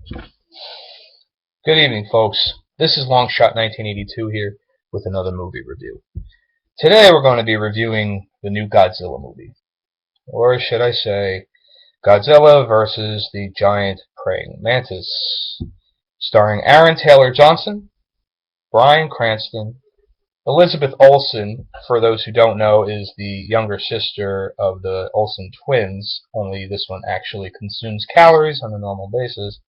Good evening, folks. This is Longshot 1982 here with another movie review. Today we're going to be reviewing the new Godzilla movie. Or should I say, Godzilla versus the Giant Praying Mantis. Starring Aaron Taylor Johnson, Bryan Cranston, Elizabeth Olsen, for those who don't know, is the younger sister of the Olsen twins, only this one actually consumes calories on a normal basis,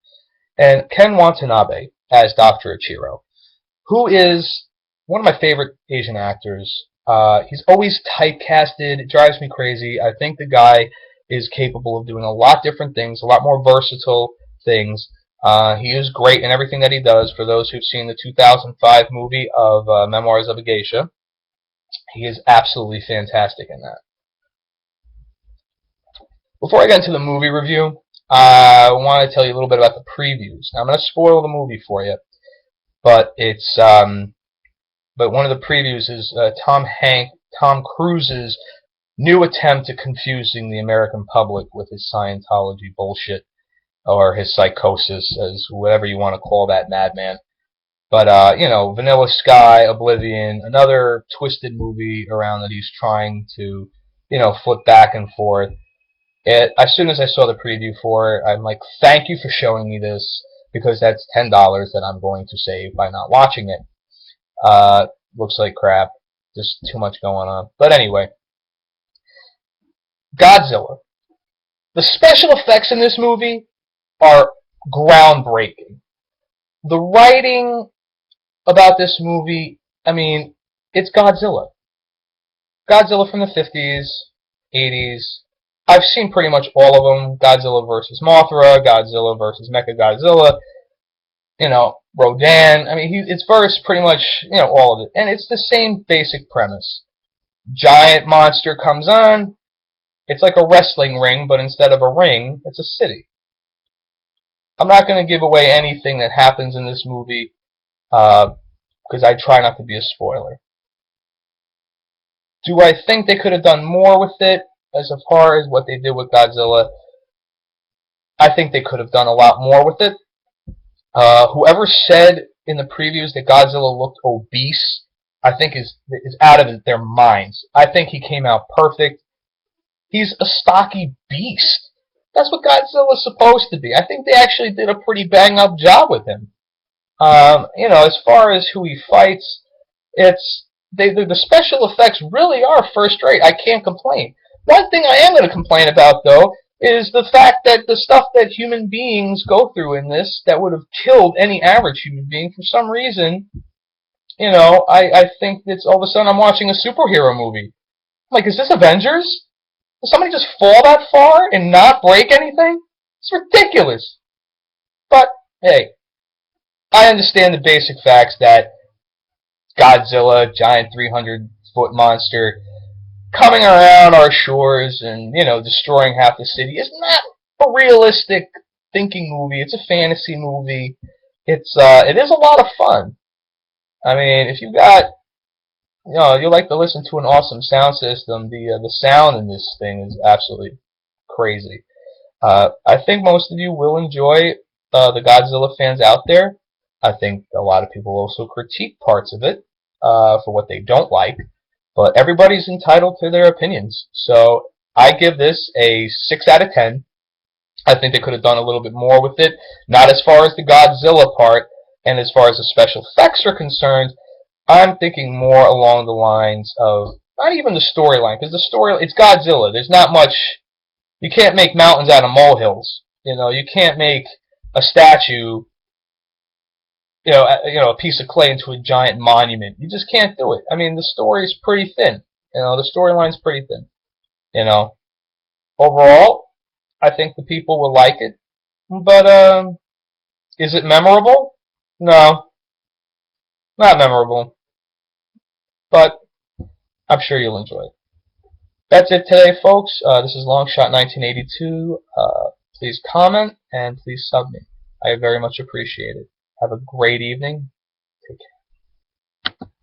and Ken Watanabe as Dr. Ichiro, who is one of my favorite Asian actors. He's always typecasted. It drives me crazy. I think the guy is capable of doing a lot different things, a lot more versatile things. He is great in everything that he does. For those who've seen the 2005 movie of Memoirs of a Geisha, he is absolutely fantastic in that. Before I get into the movie review, I want to tell you a little bit about the previews. Now, I'm going to spoil the movie for you, but one of the previews is Tom Cruise's new attempt at confusing the American public with his Scientology bullshit, or his psychosis, as whatever you want to call that madman. But Vanilla Sky, Oblivion, another twisted movie around that he's trying to, flip back and forth. As soon as I saw the preview for it, I'm like, thank you for showing me this, because that's $10 that I'm going to save by not watching it. Looks like crap. Just too much going on. But anyway, Godzilla. The special effects in this movie are groundbreaking. The writing about this movie, it's Godzilla. Godzilla from the 50s, 80s. I've seen pretty much all of them. Godzilla vs. Mothra, Godzilla vs. Mechagodzilla, Rodan. It's versed pretty much, all of it. And it's the same basic premise. Giant monster comes on. It's like a wrestling ring, but instead of a ring, it's a city. I'm not going to give away anything that happens in this movie, because I try not to be a spoiler. Do I think they could have done more with it? As far as what they did with Godzilla, I think they could have done a lot more with it. Whoever said in the previews that Godzilla looked obese, I think is out of their minds. I think he came out perfect. He's a stocky beast. That's what Godzilla's supposed to be. I think they actually did a pretty bang-up job with him. As far as who he fights, the special effects really are first rate. I can't complain. One thing I am going to complain about, though, is the fact that the stuff that human beings go through in this that would have killed any average human being, for some reason, I think it's all of a sudden I'm watching a superhero movie. I'm like, is this Avengers? Did somebody just fall that far and not break anything? It's ridiculous. But, hey, I understand the basic facts that Godzilla, giant 300-foot monster, coming around our shores and, destroying half the city is not a realistic thinking movie. It's a fantasy movie. It is a lot of fun. If you got, you like to listen to an awesome sound system, the sound in this thing is absolutely crazy. I think most of you will enjoy the Godzilla fans out there. I think a lot of people also critique parts of it for what they don't like. But everybody's entitled to their opinions. So I give this a 6 out of 10. I think they could have done a little bit more with it. Not as far as the Godzilla part, and as far as the special effects are concerned, I'm thinking more along the lines of, not even the storyline, because the story, it's Godzilla. There's not much, you can't make mountains out of molehills. You can't make a statue, a piece of clay into a giant monument. You just can't do it. The story's pretty thin. The storyline's pretty thin. Overall, I think the people will like it. But, is it memorable? No. Not memorable. But, I'm sure you'll enjoy it. That's it today, folks. This is Longshot 1982. Please comment and please sub me. I very much appreciate it. Have a great evening. Take care.